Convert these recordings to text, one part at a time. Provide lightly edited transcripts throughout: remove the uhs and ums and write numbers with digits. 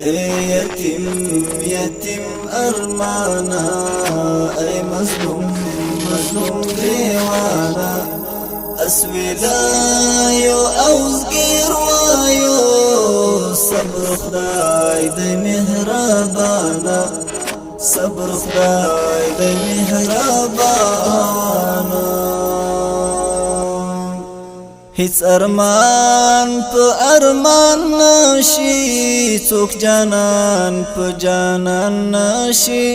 يتيم يتيم أرمانا أي مظلوم مظلوم ديوانا اسویلایو اوزگیر وایو صبر خدای دی مهربانا صبر خدای دی مهربانا هیڅ ارمان په ارمان نشي څوک جانان په جانان نشي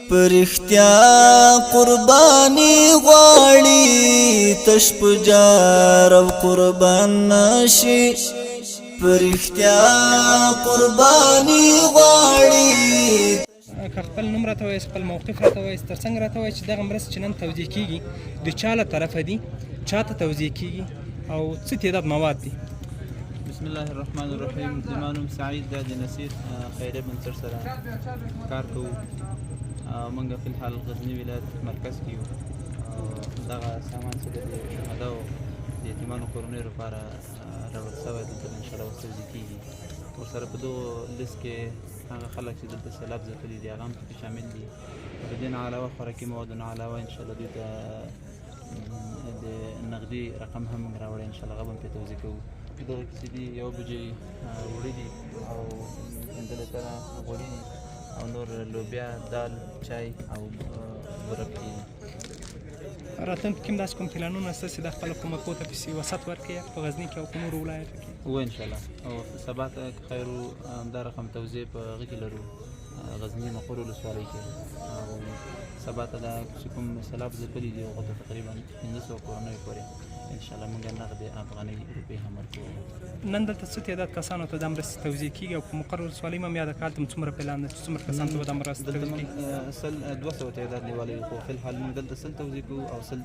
پرختیا قربانی غواړي تش پجار او قربان نشي پرختیا قربانی غواړي خپل نوم راته وایي خپل موقف راته وایي ترڅنګ راته وایي چې دغه مرستې چې نن توزیع کیږي د چا له طرفه دي چاته توزیع کیږي او څه تعداد مواد دي. بسم الله الرحمن الرحیم. زما نوم سعید دادی نصیر خیریه بنسټ سره کار کوو. موږ فی الحال غزنی ولایت مرکز کې یو. دغه سامان چې د شهداو د یتیمانو کورنیو لپاره راوړل شوی دلته انشاءالله توزیع کیږي. ورسره په دغو لیست کې هغه خلک چې دلته سیلاب ځپلي دي هغه هم پکې شامل دي. د دې نه علاوه خوراکي موادو نه علاوه انشاءالله دوی ته د نغدي رقم هم راوړی انشاءالله هغه به هم پرې توزیع کوو. دغه کیسې دي 1 بجې وړي دي او 5 لیتره غوړي دي او نور لوبیا دال چای او بوره پکې دي. راتلونکي کې هم داسې کوم پلانونه شته چې د خپلو کومکو ته پسې وسعت ورکړي په غزني کې او په نورو ولایتو کې؟ و انشاءالله او سبا ته خیر همدا رقم توزیع په هغه کې لرو غزني مقر ولسوالۍ کې. او سبا ته دا چې کوم سیلاب ځپلي دي هغو ته تقریبا 1500 کورنیو پورې انشاءالله موږ نقد افغاني روپۍ هم ورکوو. نن دلته څه تعداد کسانو ته دا مرستې توزیع کیږي او په مقر ولسوالۍ هم یا د کال ته څومره پلان ده چې څومره کسانو ته به دا مرستې توزیع کیږي؟ 200 تعداد نیولی خو فی الحال موږ دلته 100 توزیع کوو او 100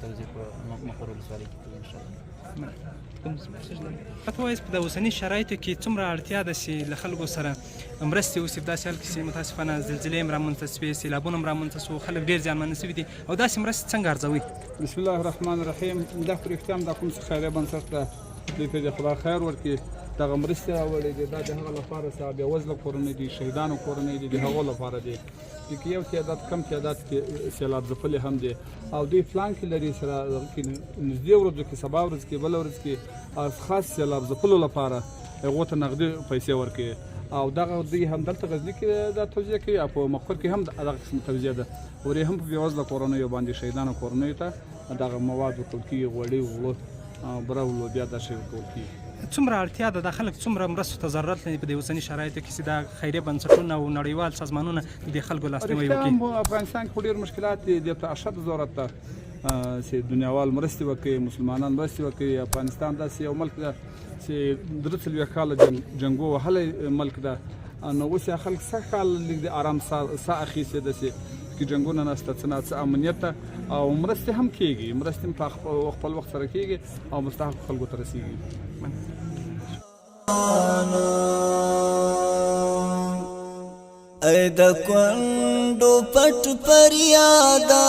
توزیع په مقر ولسوالۍ کې کوو انشاءالله. راته ووایاست په د اوسني شرایطو کې څومره اړتیا ده چې له خلکو سره مرستې وشي په داسې حال کې چې متاسفانه زلزلې هم رامنځته شوې سیلابونه هم رامنځته شو خلک ډېر زیانمنه شوي دي او داسې مرستې څنګه ارزوي؟ بسم الله الرحمن الرحیم. دا په رښتیا هم دا کوم څه خیریه بنسټ ده دوی ته د خدای خیر ورکړي دغه مرستې راوړې دي دا د هغه لپاره چې بېوزله کورنۍ دي شهیدانو کورنۍ دي د هغو لپاره دي چې یو تعداد کم تعداد کې سیلاب ځپلي هم دي او دوی پلان کې لري سره نږدې ورځو کې سبا ورځ کې بله ورځ کې خاص سیلاب ځپلو لپاره هغو ته نغدي پیسې ورکوي او دغه دوی هم دلته غزني کې دا توزیع کوي او په مقر کې هم دغه قسم توزیع ده ورې هم په بېوزله کورنیو باندې شهیدانو کورنیو ته دغه مواد ورکول کېږي غوړي غلو بوره او لوبیا دا شی ورکول کېږي. څومره اړتیا ده دا خلک څومره مرستو ته ضرورت لري په دې اوسني شرایطو کې چې دا خیریه بنسټونه او نړیوال سازمانونه د خلکو لاسنیوی وکړي؟ افغانستان کې خو ډېر مشکلات دي دې ته اشد ضرورت ده چې دنیاوال مرستې وکړي مسلمانان مرستې وکړي. افغانستان داسې یو ملک ده چې 43 کاله جنګو وهلی ملک ده نو اوس یې خلک سږ کال لږ د ارام ساه اخیستې ده چې کې جنګونه نشته څه نه څه امنیت ته او مرستې هم کېږي مرستې هم په خپل وخت سره کېږي او مستحق خلکو ته رسېږي. ای د کونډو پټ فریاده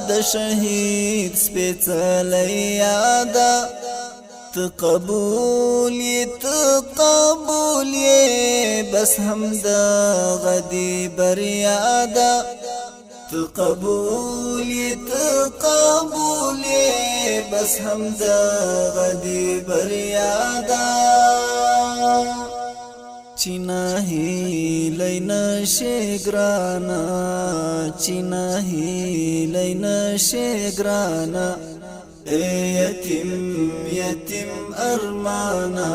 د شهید سپېڅلی یاده ته قبول یې بس همدغه دې بریا ده ته قبول یې بس همدغه دې بریا ده چې نهیلی نشي ګرانه چې نهیلی نشي ګرانه يتيم يتيم أرمانا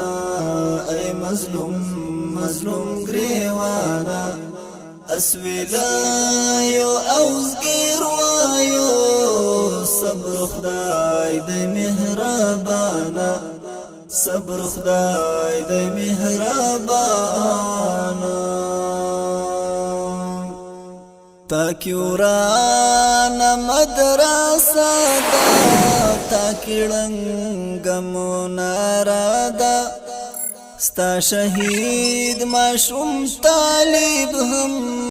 أي مظلوم مظلوم گریوانا اسویلایو اوزگیر وایو صبر خدای دی مهربانا صبر خدای دی مهربانا تاکی ورانا مدرسه دا تاکی ړنګ مناره ده ستا شهید ماشوم طالب هم